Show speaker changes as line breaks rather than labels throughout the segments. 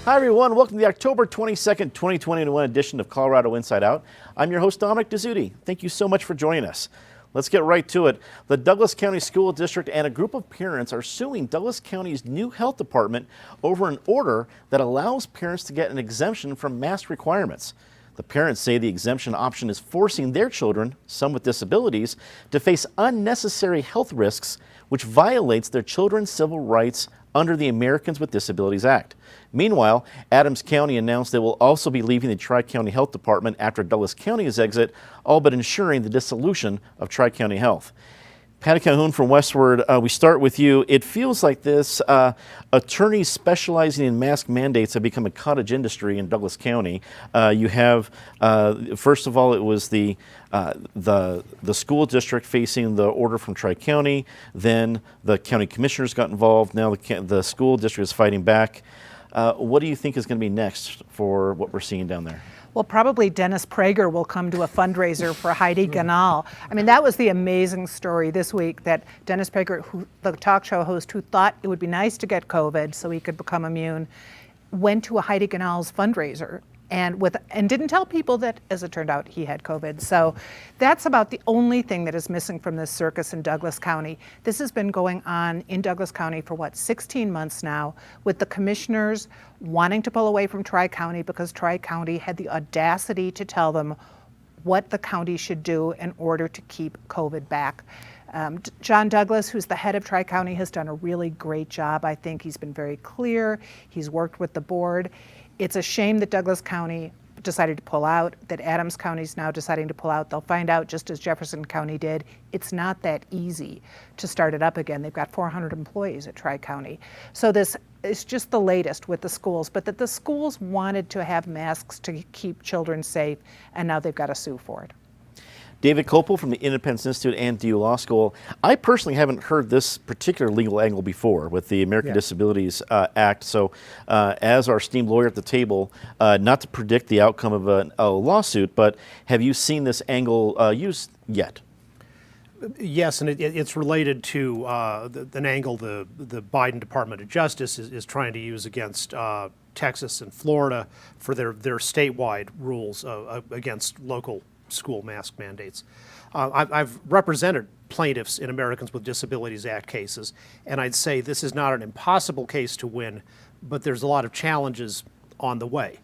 Hi, everyone. Welcome to the October 22nd, 2021 edition of Colorado Inside Out. I'm your host, Dominic Dezzutti. Thank you so much for joining us. Let's get right to it. The Douglas County School District and a group of parents are suing Douglas County's new health department over an order that allows parents to get an exemption from mask requirements. The parents say the exemption option is forcing their children, some with disabilities, to face unnecessary health risks, which violates their children's civil rights under the Americans with Disabilities Act. Meanwhile, Adams County announced they will also be leaving the Tri-County Health Department after Douglas County's exit, all but ensuring the dissolution of Tri-County Health. Patty Calhoun from Westward, we start with you. It feels like this attorneys specializing in mask mandates have become a cottage industry in Douglas County. You have, first of all, it was the school district facing the order from Tri-County. Then the county commissioners got involved. Now the school district is fighting back. What do you think is going to be next for what we're seeing down there?
Well, probably Dennis Prager will come to a fundraiser for Heidi Ganahl. I mean, that was the amazing story this week, that Dennis Prager, the talk show host who thought it would be nice to get COVID so he could become immune, went to a Heidi Ganahl's fundraiser and didn't tell people that, as it turned out, he had COVID. So that's about the only thing that is missing from this circus in Douglas County. This has been going on in Douglas County for 16 months now, with the commissioners wanting to pull away from Tri-County because Tri-County had the audacity to tell them what the county should do in order to keep COVID back. John Douglas, who's the head of Tri-County, has done a really great job. I think he's been very clear. He's worked with the board. It's a shame that Douglas County decided to pull out, that Adams County is now deciding to pull out. They'll find out, just as Jefferson County did, it's not that easy to start it up again. They've got 400 employees at Tri-County. So this is just the latest with the schools, but that the schools wanted to have masks to keep children safe, and now they've got to sue for it.
David Kopel from the Independence Institute and DU Law School. I personally haven't heard this particular legal angle before with the American Disabilities Act. So as our esteemed lawyer at the table, not to predict the outcome of a lawsuit, but have you seen this angle used yet?
Yes, and it's related to an angle the Biden Department of Justice is trying to use against Texas and Florida for their statewide rules against local school mask mandates. I've represented plaintiffs in Americans with Disabilities Act cases, and I'd say this is not an impossible case to win, but there's a lot of challenges on the way.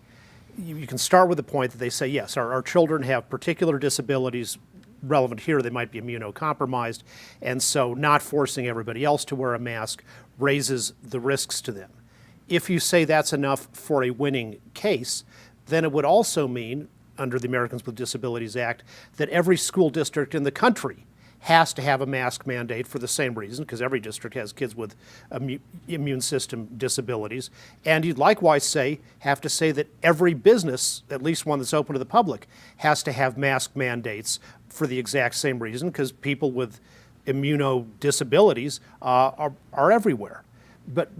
You can start with the point that they say, yes, our children have particular disabilities. Relevant here, they might be immunocompromised, and so not forcing everybody else to wear a mask raises the risks to them. If you say that's enough for a winning case, then it would also mean, under the Americans with Disabilities Act, that every school district in the country has to have a mask mandate for the same reason, because every district has kids with immune system disabilities. And you'd likewise have to say that every business, at least one that's open to the public, has to have mask mandates for the exact same reason, because people with immunodisabilities are everywhere. But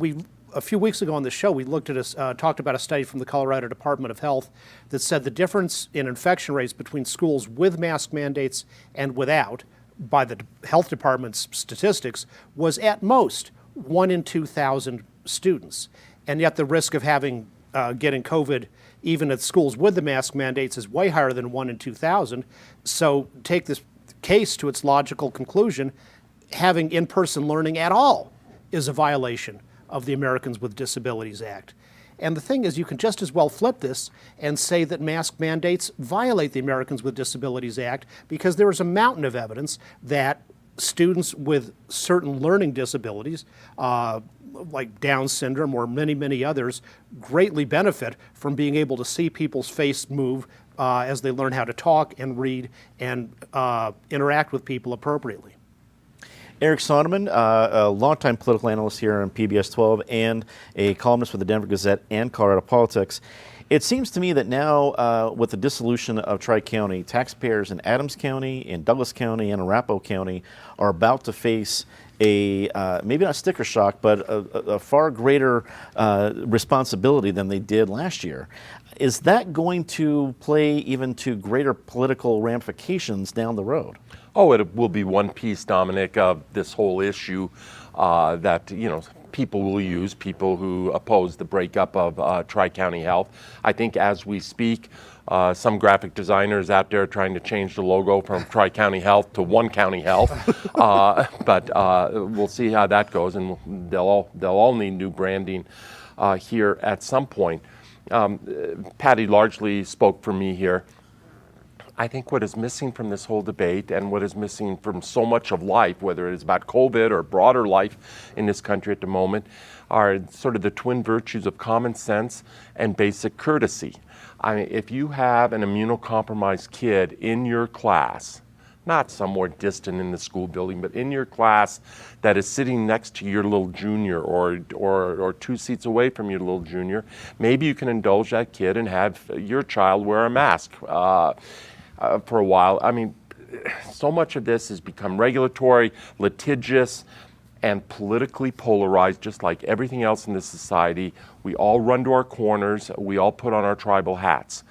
a few weeks ago on the show, we talked about a study from the Colorado Department of Health that said the difference in infection rates between schools with mask mandates and without, by the health department's statistics, was at most 1 in 2,000 students. And yet the risk of getting COVID even at schools with the mask mandates is way higher than 1 in 2,000. So take this case to its logical conclusion, having in-person learning at all is a violation of the Americans with Disabilities Act. And the thing is, you can just as well flip this and say that mask mandates violate the Americans with Disabilities Act, because there is a mountain of evidence that students with certain learning disabilities, like Down syndrome or many, many others, greatly benefit from being able to see people's face move as they learn how to talk and read and interact with people appropriately.
Eric Sonderman, a longtime political analyst here on PBS 12 and a columnist for the Denver Gazette and Colorado Politics. It seems to me that now, with the dissolution of Tri-County, taxpayers in Adams County, in Douglas County, and Arapahoe County are about to face maybe not sticker shock, but a far greater responsibility than they did last year. Is that going to play even to greater political ramifications down the road?
Oh, it will be one piece, Dominic, of this whole issue that, people will use, people who oppose the breakup of Tri-County Health. I think as we speak, some graphic designers out there trying to change the logo from Tri-County Health to One County Health, but we'll see how that goes, and they'll all need new branding here at some point. Patty largely spoke for me here. I think what is missing from this whole debate and what is missing from so much of life, whether it is about COVID or broader life in this country at the moment, are sort of the twin virtues of common sense and basic courtesy. I mean, if you have an immunocompromised kid in your class, not somewhere distant in the school building, but in your class that is sitting next to your little junior or 2 seats away from your little junior, maybe you can indulge that kid and have your child wear a mask for a while. I mean, so much of this has become regulatory, litigious, and politically polarized, just like everything else in this society. We all run to our corners. We all put on our tribal hats.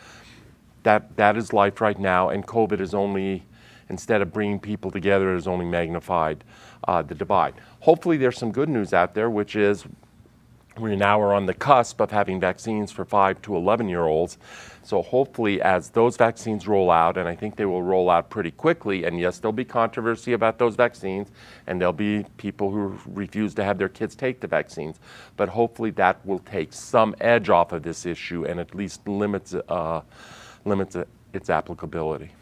That is life right now, and COVID is only, instead of bringing people together, it has only magnified the divide. Hopefully there's some good news out there, which is we now are on the cusp of having vaccines for 5 to 11-year-olds. So hopefully as those vaccines roll out, and I think they will roll out pretty quickly, and yes, there'll be controversy about those vaccines, and there'll be people who refuse to have their kids take the vaccines, but hopefully that will take some edge off of this issue and at least limits its applicability.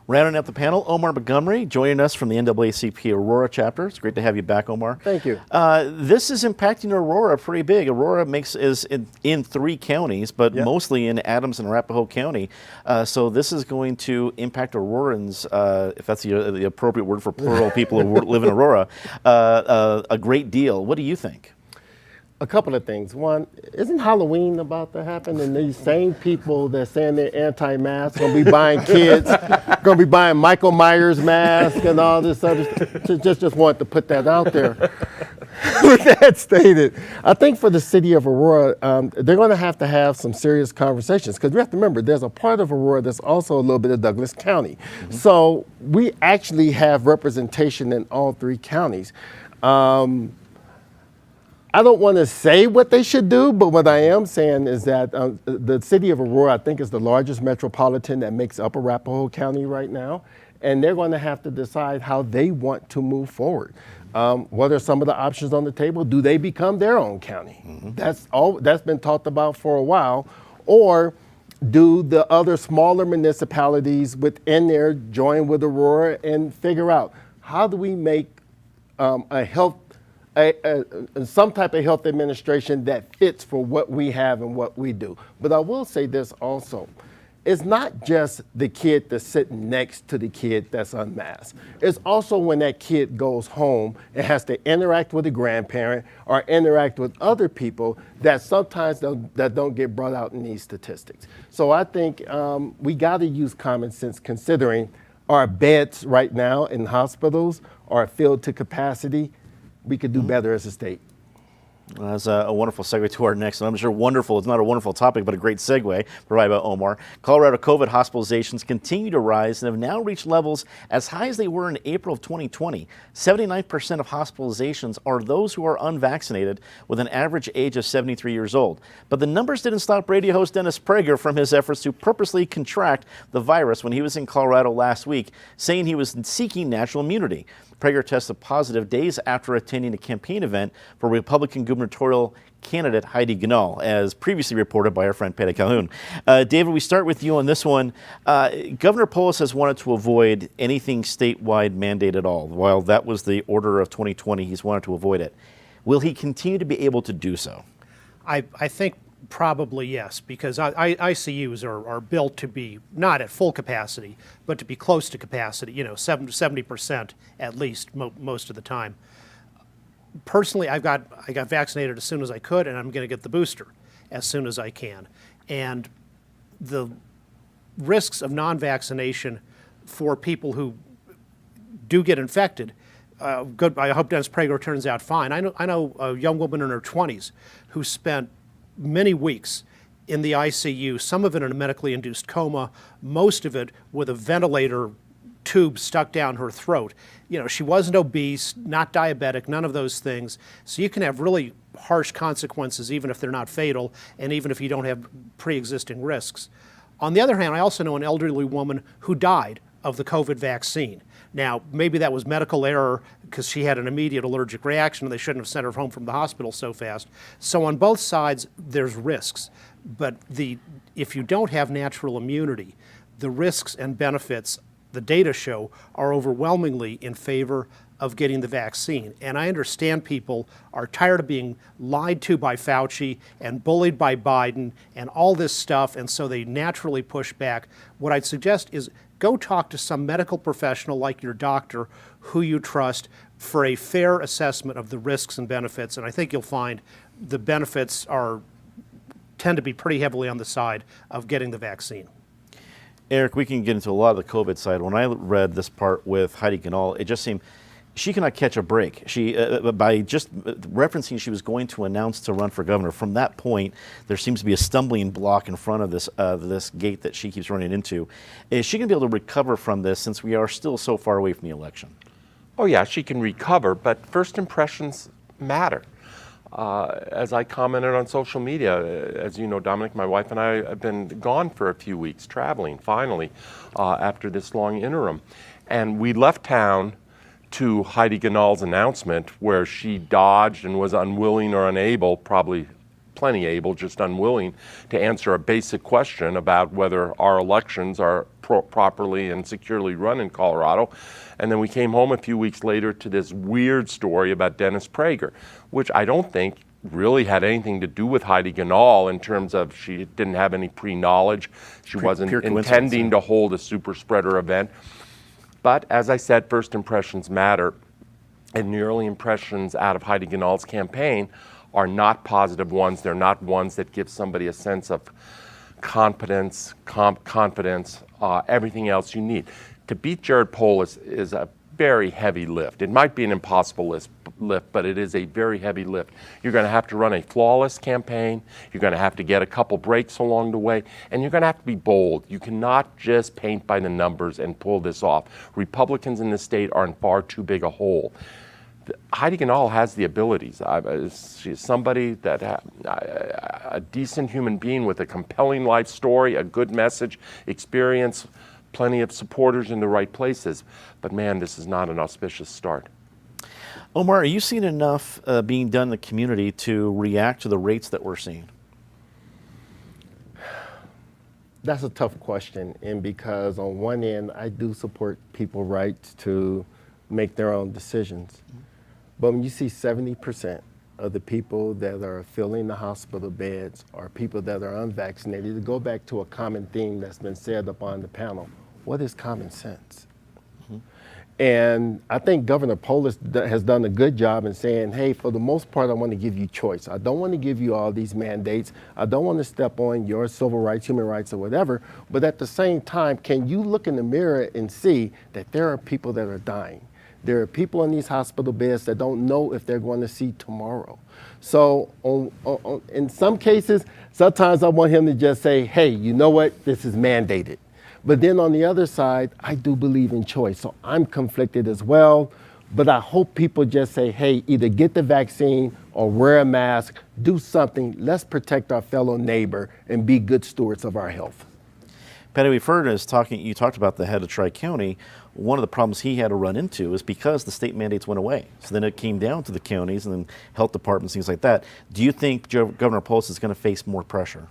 Rounding out the panel, Omar Montgomery joining us from the NAACP Aurora chapter. It's great to have you back, Omar.
Thank you.
This is impacting Aurora pretty big. Aurora is in 3 counties, but mostly in Adams and Arapahoe County. So this is going to impact Aurorans, if that's the appropriate word for plural people who live in Aurora, a great deal. What do you think?
A couple of things. One, isn't Halloween about to happen? And these same people that saying they're anti-mask gonna be buying kids, gonna be buying Michael Myers mask and all this other stuff. Just wanted to put that out there. With that stated, I think for the city of Aurora, they're gonna have to have some serious conversations, because we have to remember there's a part of Aurora that's also a little bit of Douglas County. So we actually have representation in all 3 counties. I don't want to say what they should do, but what I am saying is that the city of Aurora, I think, is the largest metropolitan that makes up Arapahoe County right now, and they're going to have to decide how they want to move forward. What are some of the options on the table? Do they become their own county? That's been talked about for a while. Or do the other smaller municipalities within there join with Aurora and figure out how do we make some type of health administration that fits for what we have and what we do. But I will say this also. It's not just the kid that's sitting next to the kid that's unmasked. It's also when that kid goes home and has to interact with a grandparent or interact with other people that sometimes don't get brought out in these statistics. So I think we got to use common sense, considering our beds right now in hospitals are filled to capacity. We could do better as a state.
Well, that's a wonderful segue to our next, and I'm sure wonderful, it's not a wonderful topic, but a great segue provided by Omar. Colorado COVID hospitalizations continue to rise and have now reached levels as high as they were in April of 2020. 79% of hospitalizations are those who are unvaccinated with an average age of 73 years old. But the numbers didn't stop radio host Dennis Prager from his efforts to purposely contract the virus when he was in Colorado last week, saying he was seeking natural immunity. Prager tested positive days after attending a campaign event for Republican gubernatorial candidate Heidi Ganahl, as previously reported by our friend Patty Calhoun. David, we start with you on this one. Governor Polis has wanted to avoid anything statewide mandate at all. While that was the order of 2020, he's wanted to avoid it. Will he continue to be able to do so?
I think probably yes, because ICUs are built to be not at full capacity, but to be close to capacity, 70% at least most of the time. Personally, I got vaccinated as soon as I could, and I'm going to get the booster as soon as I can. And the risks of non-vaccination for people who do get infected, good. I hope Dennis Prager turns out fine. I know a young woman in her 20s who spent many weeks in the ICU, some of it in a medically induced coma, most of it with a ventilator tube stuck down her throat. You know, she wasn't obese, not diabetic, none of those things. So you can have really harsh consequences even if they're not fatal and even if you don't have pre-existing risks. On the other hand, I also know an elderly woman who died of the COVID vaccine. Now, maybe that was medical error because she had an immediate allergic reaction and they shouldn't have sent her home from the hospital so fast. So on both sides, there's risks. But if you don't have natural immunity, the risks and benefits, the data show, are overwhelmingly in favor of getting the vaccine. And I understand people are tired of being lied to by Fauci and bullied by Biden and all this stuff, and so they naturally push back. What I'd suggest is go talk to some medical professional like your doctor who you trust for a fair assessment of the risks and benefits, and I think you'll find the benefits tend to be pretty heavily on the side of getting the vaccine.
Eric, we can get into a lot of the COVID side. When I read this part with Heidi Ganahl, it just seemed she cannot catch a break. She, by just referencing she was going to announce to run for governor, from that point, there seems to be a stumbling block in front of this gate that she keeps running into. Is she going to be able to recover from this since we are still so far away from the election?
Oh yeah, she can recover, but first impressions matter. As I commented on social media, as you know, Dominic, my wife and I have been gone for a few weeks, traveling, finally, after this long interim. And we left town to Heidi Ganahl's announcement where she dodged and was unwilling or unable, probably plenty able, just unwilling, to answer a basic question about whether our elections are properly and securely run in Colorado. And then we came home a few weeks later to this weird story about Dennis Prager, which I don't think really had anything to do with Heidi Ganahl in terms of she didn't have any pre-knowledge. She wasn't intending to hold a super spreader event. But as I said, first impressions matter. And the early impressions out of Heidi Ganahl's campaign are not positive ones. They're not ones that give somebody a sense of confidence, everything else you need. To beat Jared Polis is a very heavy lift. It might be an impossible lift, but it is a very heavy lift. You're going to have to run a flawless campaign. You're going to have to get a couple breaks along the way, and you're going to have to be bold. You cannot just paint by the numbers and pull this off. Republicans in the state are in far too big a hole. Heidi Ganahl has the abilities. She's somebody that a decent human being with a compelling life story, a good message, experience, plenty of supporters in the right places. But man, this is not an auspicious start.
Omar, are you seeing enough being done in the community to react to the rates that we're seeing?
That's a tough question, and because on one end, I do support people's rights to make their own decisions. But when you see 70% of the people that are filling the hospital beds are people that are unvaccinated, to go back to a common theme that's been said upon the panel, what is common sense? And I think Governor Polis has done a good job in saying, hey, for the most part, I want to give you choice. I don't want to give you all these mandates. I don't want to step on your civil rights, human rights, or whatever. But at the same time, can you look in the mirror and see that there are people that are dying? There are people in these hospital beds that don't know if they're going to see tomorrow. So in some cases, sometimes I want him to just say, hey, you know what? This is mandated. But then on the other side, I do believe in choice. So I'm conflicted as well. But I hope people just say, hey, either get the vaccine or wear a mask, do something. Let's protect our fellow neighbor and be good stewards of our health.
Patty, we've heard you talked about the head of Tri-County. One of the problems he had to run into is because the state mandates went away. So then it came down to the counties and then health departments, things like that. Do you think Governor Polis is going to face more pressure?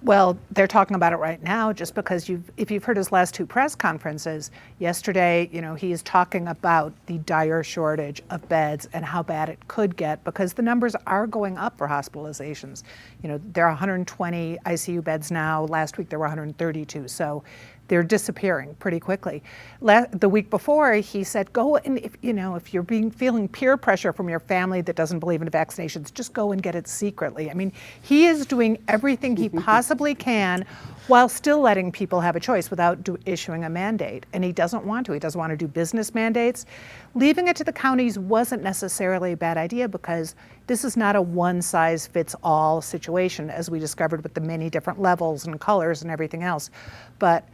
Well, they're talking about it right now just because if you've heard his last two press conferences, yesterday, he is talking about the dire shortage of beds and how bad it could get because the numbers are going up for hospitalizations. There are 120 ICU beds now. Last week there were 132. So they're disappearing pretty quickly. The week before, he said, go and if you're feeling peer pressure from your family that doesn't believe in vaccinations, just go and get it secretly. I mean, he is doing everything he possibly can while still letting people have a choice without issuing a mandate. And he doesn't want to. He doesn't want to do business mandates. Leaving it to the counties wasn't necessarily a bad idea because this is not a one-size-fits-all situation, as we discovered with the many different levels and colors and everything else. But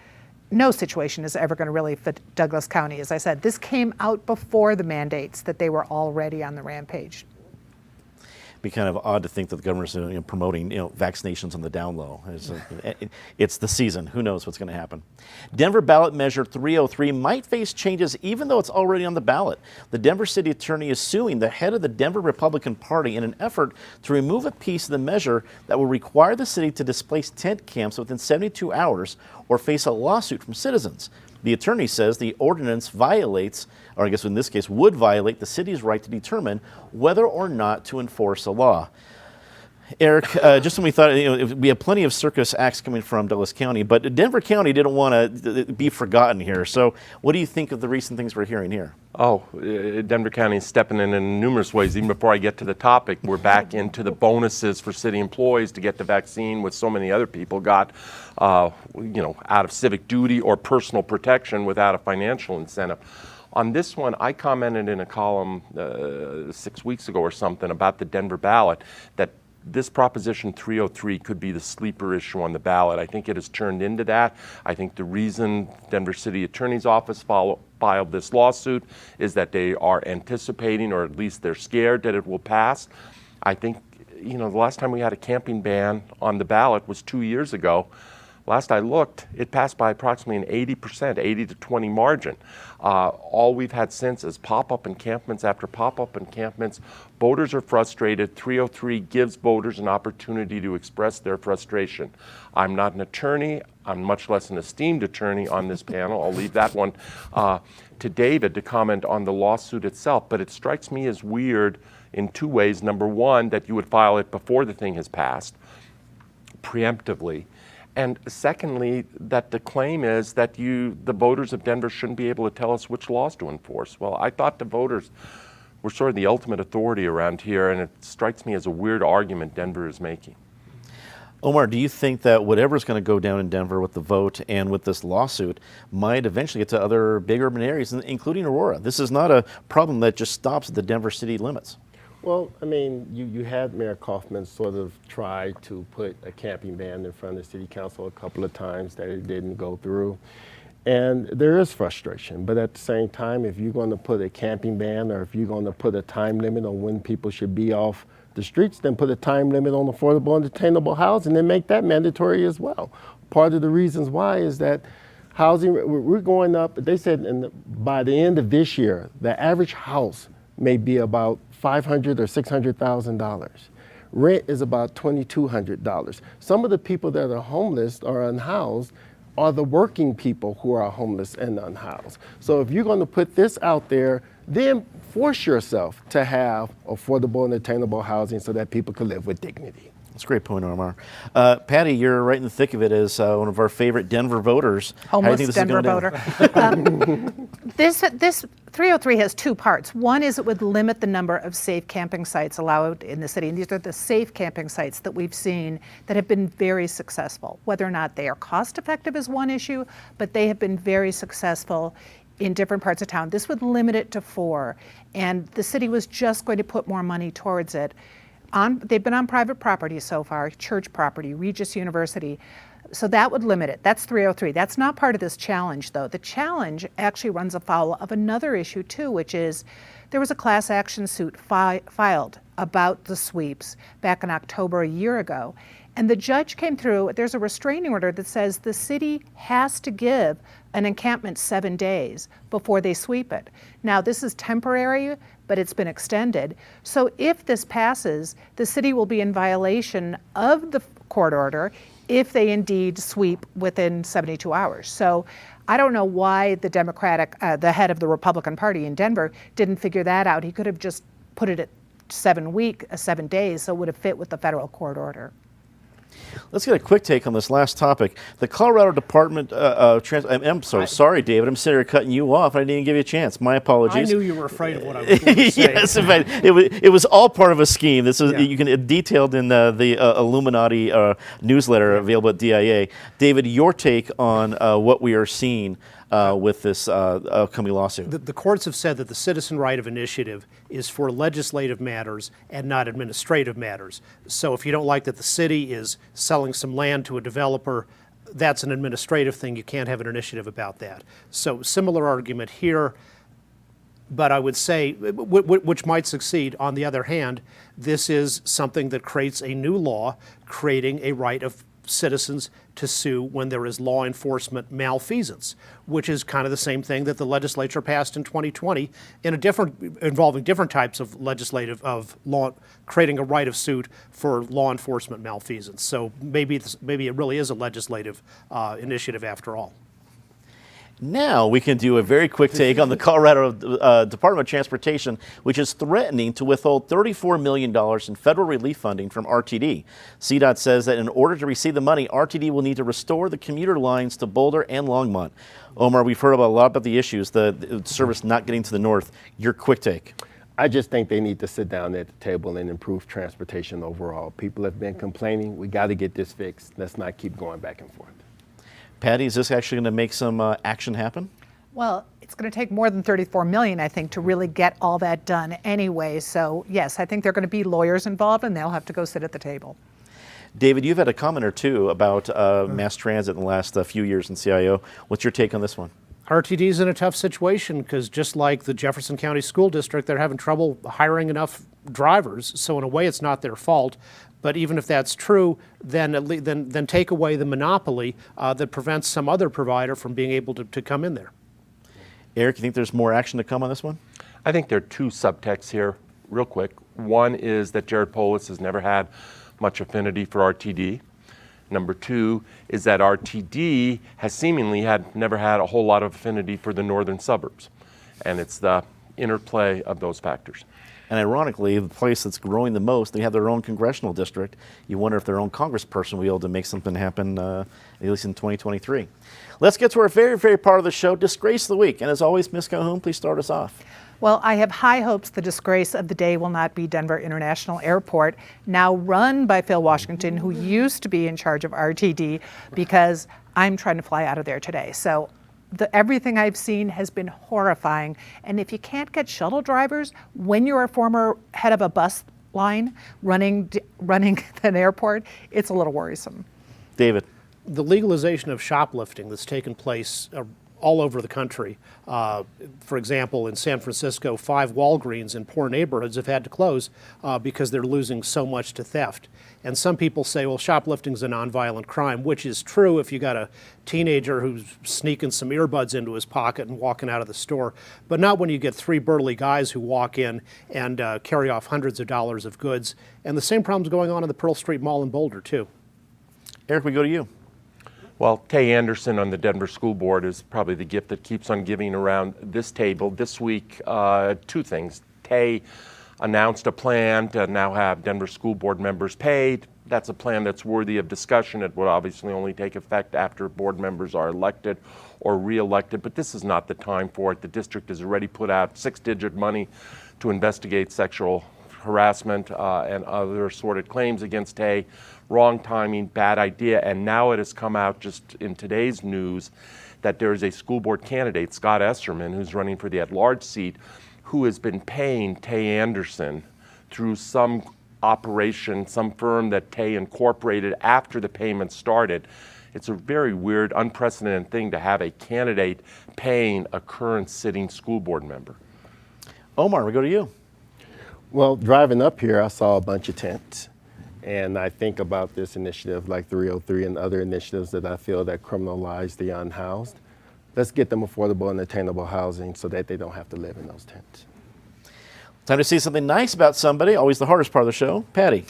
no situation is ever going to really fit Douglas County. As I said, this came out before the mandates that they were already on the rampage.
Be kind of odd to think that the governor's promoting vaccinations on the down low. It's the season. Who knows what's going to happen? Denver ballot measure 303 might face changes even though it's already on the ballot. The Denver city attorney is suing the head of the Denver Republican Party in an effort to remove a piece of the measure that will require the city to displace tent camps within 72 hours or face a lawsuit from citizens. The attorney says the ordinance violates, or I guess in this case would violate, the city's right to determine whether or not to enforce a law. Eric, just when we thought, we have plenty of circus acts coming from Douglas County, but Denver County didn't want to be forgotten here. So what do you think of the recent things we're hearing here?
Oh, Denver County is stepping in numerous ways. Even before I get to the topic, we're back into the bonuses for city employees to get the vaccine, which so many other people got, out of civic duty or personal protection without a financial incentive. On this one, I commented in a column 6 weeks ago or something about the Denver ballot that this Proposition 303 could be the sleeper issue on the ballot. I think it has turned into that. I think the reason Denver City Attorney's Office filed this lawsuit is that they are anticipating, or at least they're scared that it will pass. I think, the last time we had a camping ban on the ballot was 2 years ago. Last I looked, it passed by approximately an 80%, 80 to 20 margin. All we've had since is pop-up encampments after pop-up encampments. Voters are frustrated. 303 gives voters an opportunity to express their frustration. I'm not an attorney. I'm much less an esteemed attorney on this panel. I'll leave that one to David to comment on the lawsuit itself. But it strikes me as weird in two ways. Number one, that you would file it before the thing has passed, preemptively. And secondly, that the claim is that the voters of Denver shouldn't be able to tell us which laws to enforce. Well, I thought the voters were sort of the ultimate authority around here, and it strikes me as a weird argument Denver is making.
Omar, do you think that whatever's going to go down in Denver with the vote and with this lawsuit might eventually get to other big urban areas, including Aurora? This is not a problem that just stops at the Denver city limits.
Well, you had Mayor Kaufman sort of try to put a camping ban in front of the city council a couple of times that it didn't go through. And there is frustration, but at the same time, if you're going to put a camping ban or if you're going to put a time limit on when people should be off the streets, then put a time limit on affordable and attainable housing and make that mandatory as well. Part of the reasons why is that housing, we're going up, they said by the end of this year, the average house may be about $500,000 or $600,000. Rent is about $2,200. Some of the people that are homeless or unhoused are the working people who are homeless and unhoused. So if you're going to put this out there, then force yourself to have affordable and attainable housing so that people can live with dignity.
That's a great point, Omar. Patty, you're right in the thick of it as one of our favorite Denver voters.
Homeless Denver voter. This 303 has two parts. One is it would limit the number of safe camping sites allowed in the city. And these are the safe camping sites that we've seen that have been very successful. Whether or not they are cost effective is one issue, but they have been very successful in different parts of town. This would limit it to 4, and the city was just going to put more money towards it. They've been on private property so far, church property, Regis University. So that would limit it. That's 303. That's not part of this challenge, though. The challenge actually runs afoul of another issue, too, which is there was a class action suit filed about the sweeps back in October a year ago. And the judge came through, there's a restraining order that says the city has to give an encampment 7 days before they sweep it. Now, this is temporary, but it's been extended. So if this passes, the city will be in violation of the court order if they indeed sweep within 72 hours. So I don't know why the head of the Republican Party in Denver didn't figure that out. He could have just put it at 7 days, so it would have fit with the federal court order.
Let's get a quick take on this last topic. The Colorado Department I'm so sorry, David. I'm sitting here cutting you off. I didn't even give you a chance. My apologies.
I knew you were afraid of what I was going to say.
Yes, in fact, it was all part of a scheme. This is you can detailed in the Illuminati newsletter available at DIA. David, your take on what we are seeing with this upcoming lawsuit.
The courts have said that the citizen right of initiative is for legislative matters and not administrative matters. So if you don't like that the city is selling some land to a developer that's an administrative thing. You can't have an initiative about that. So similar argument here, but I would say, which might succeed. On the other hand, this is something that creates a new law, creating a right of citizens to sue when there is law enforcement malfeasance, which is kind of the same thing that the legislature passed in 2020 in involving different types of legislative law, creating a right of suit for law enforcement malfeasance. So maybe it really is a legislative initiative after all.
Now we can do a very quick take on the Colorado Department of Transportation, which is threatening to withhold $34 million in federal relief funding from RTD. CDOT says that in order to receive the money, RTD will need to restore the commuter lines to Boulder and Longmont. Omar, we've heard a lot about the issues, the service not getting to the north. Your quick take.
I just think they need to sit down at the table and improve transportation overall. People have been complaining. We got to get this fixed. Let's not keep going back and forth.
Patty, is this actually going to make some action happen?
Well, it's going to take more than 34 million, I think, to really get all that done anyway. So yes, I think there are going to be lawyers involved and they'll have to go sit at the table.
David, you've had a comment or two about mass transit in the last few years in CIO. What's your take on this one?
RTD's in a tough situation because just like the Jefferson County School District, they're having trouble hiring enough drivers. So in a way, it's not their fault. But even if that's true, then take away the monopoly that prevents some other provider from being able to come in there.
Eric, you think there's more action to come on this one?
I think there are two subtexts here, real quick. One is that Jared Polis has never had much affinity for RTD. Number two is that RTD has seemingly never had a whole lot of affinity for the northern suburbs. And it's the interplay of those factors.
And ironically, the place that's growing the most, they have their own congressional district. You wonder if their own congressperson will be able to make something happen, at least in 2023. Let's get to our very, very part of the show, Disgrace of the Week. And as always, Ms. Calhoun, please start us off.
Well, I have high hopes the disgrace of the day will not be Denver International Airport, now run by Phil Washington, who used to be in charge of RTD, because I'm trying to fly out of there today. So everything I've seen has been horrifying. And if you can't get shuttle drivers when you're a former head of a bus line running an airport, it's a little worrisome.
David.
The legalization of shoplifting that's taken place all over the country. For example, in San Francisco, 5 Walgreens in poor neighborhoods have had to close because they're losing so much to theft. And some people say, well, shoplifting is a nonviolent crime, which is true if you got a teenager who's sneaking some earbuds into his pocket and walking out of the store, but not when you get 3 burly guys who walk in and carry off hundreds of dollars of goods. And the same problem's going on in the Pearl Street Mall in Boulder, too.
Eric, we go to you.
Well, Tay Anderson on the Denver School Board is probably the gift that keeps on giving around this table. This week, 2 things. Tay announced a plan to now have Denver School Board members paid. That's a plan that's worthy of discussion. It would obviously only take effect after board members are elected or re-elected, but this is not the time for it. The district has already put out 6-digit money to investigate sexual harassment and other assorted claims against Tay. Wrong timing, bad idea, and now it has come out just in today's news that there is a school board candidate, Scott Esserman, who's running for the at-large seat, who has been paying Tay Anderson through some operation, some firm that Tay incorporated after the payment started. It's a very weird, unprecedented thing to have a candidate paying a current sitting school board member.
Omar, we go to you.
Well, driving up here, I saw a bunch of tents. And I think about this initiative like 303 and other initiatives that I feel that criminalize the unhoused. Let's get them affordable and attainable housing so that they don't have to live in those tents.
Time to see something nice about somebody, always the hardest part of the show. Patty.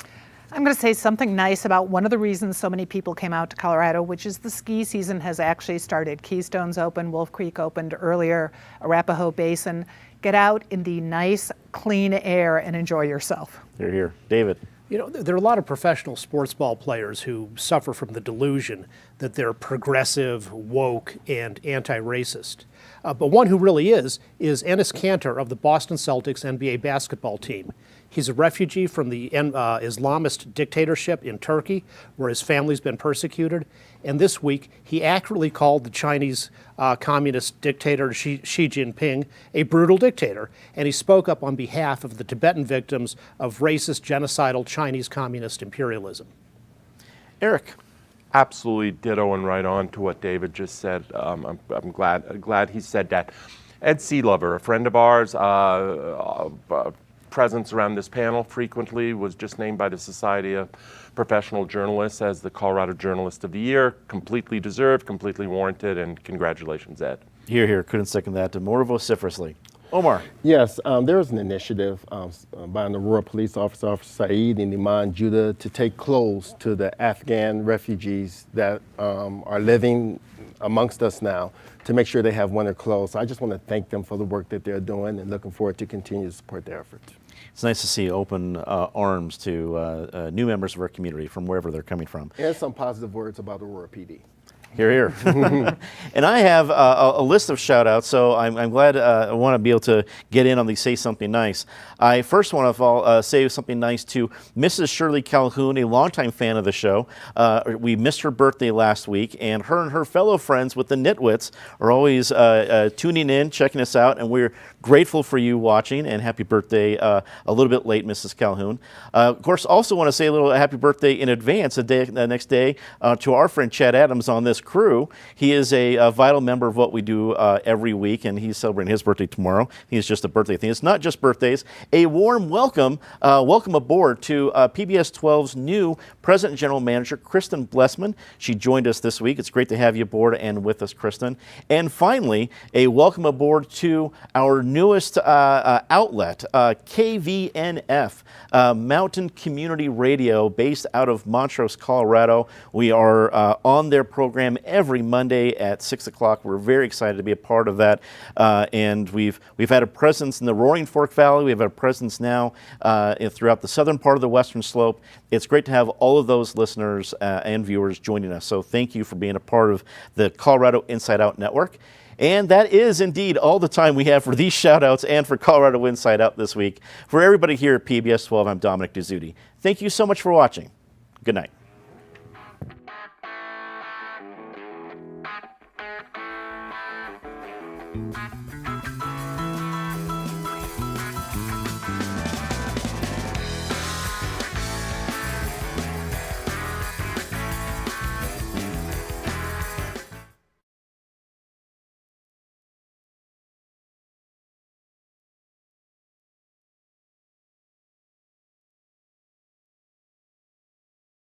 I'm going to say something nice about one of the reasons so many people came out to Colorado, which is the ski season has actually started. Keystone's open, Wolf Creek opened earlier, Arapahoe Basin. Get out in the nice, clean air and enjoy yourself.
You're here. David.
You know, there are a lot of professional sports ball players who suffer from the delusion that they're progressive, woke, and anti-racist. But one who really is Enes Kanter of the Boston Celtics NBA basketball team. He's a refugee from the Islamist dictatorship in Turkey, where his family's been persecuted. And this week, he accurately called the Chinese communist dictator Xi Jinping a brutal dictator. And he spoke up on behalf of the Tibetan victims of racist, genocidal Chinese communist imperialism.
Eric.
absolutely ditto and right on to what David just said. I'm glad he said that. Ed Sealover, a friend of ours, presence around this panel frequently, was just named by the Society of Professional Journalists as the Colorado Journalist of the Year. Completely deserved, completely warranted, and congratulations, Ed.
Here, here, couldn't second that more vociferously. Omar.
Yes, there was an initiative by the Aurora Police Officer Saeed and Iman Judah to take clothes to the Afghan refugees that are living amongst us now to make sure they have winter clothes. So I just want to thank them for the work that they're doing and looking forward to continue to support their efforts.
It's nice to see open arms to new members of our community from wherever they're coming from.
And some positive words about Aurora PD.
Here, here. And I have a list of shout outs, so I'm glad I want to be able to get in on the Say Something Nice. I first want to say something nice to Mrs. Shirley Calhoun, a longtime fan of the show. We missed her birthday last week, and her fellow friends with the Nitwits are always tuning in, checking us out, and we're grateful for you watching, and happy birthday a little bit late, Mrs. Calhoun. Of course, also want to say a little happy birthday in advance, the next day, to our friend Chad Adams on this crew. He is a vital member of what we do every week, and he's celebrating his birthday tomorrow. He's just a birthday thing. It's not just birthdays. A warm welcome aboard to PBS 12's new President and General Manager, Kristen Blessman. She joined us this week. It's great to have you aboard and with us, Kristen. And finally, a welcome aboard to our newest outlet, KVNF, Mountain Community Radio, based out of Montrose, Colorado. We are on their program every Monday at 6 o'clock. We're very excited to be a part of that. And we've had a presence in the Roaring Fork Valley. We have a presence now throughout the southern part of the Western Slope. It's great to have all of those listeners and viewers joining us. So thank you for being a part of the Colorado Inside Out Network. And that is indeed all the time we have for these shout-outs and for Colorado Inside Out this week. For everybody here at PBS 12, I'm Dominic Dezzutti. Thank you so much for watching. Good night.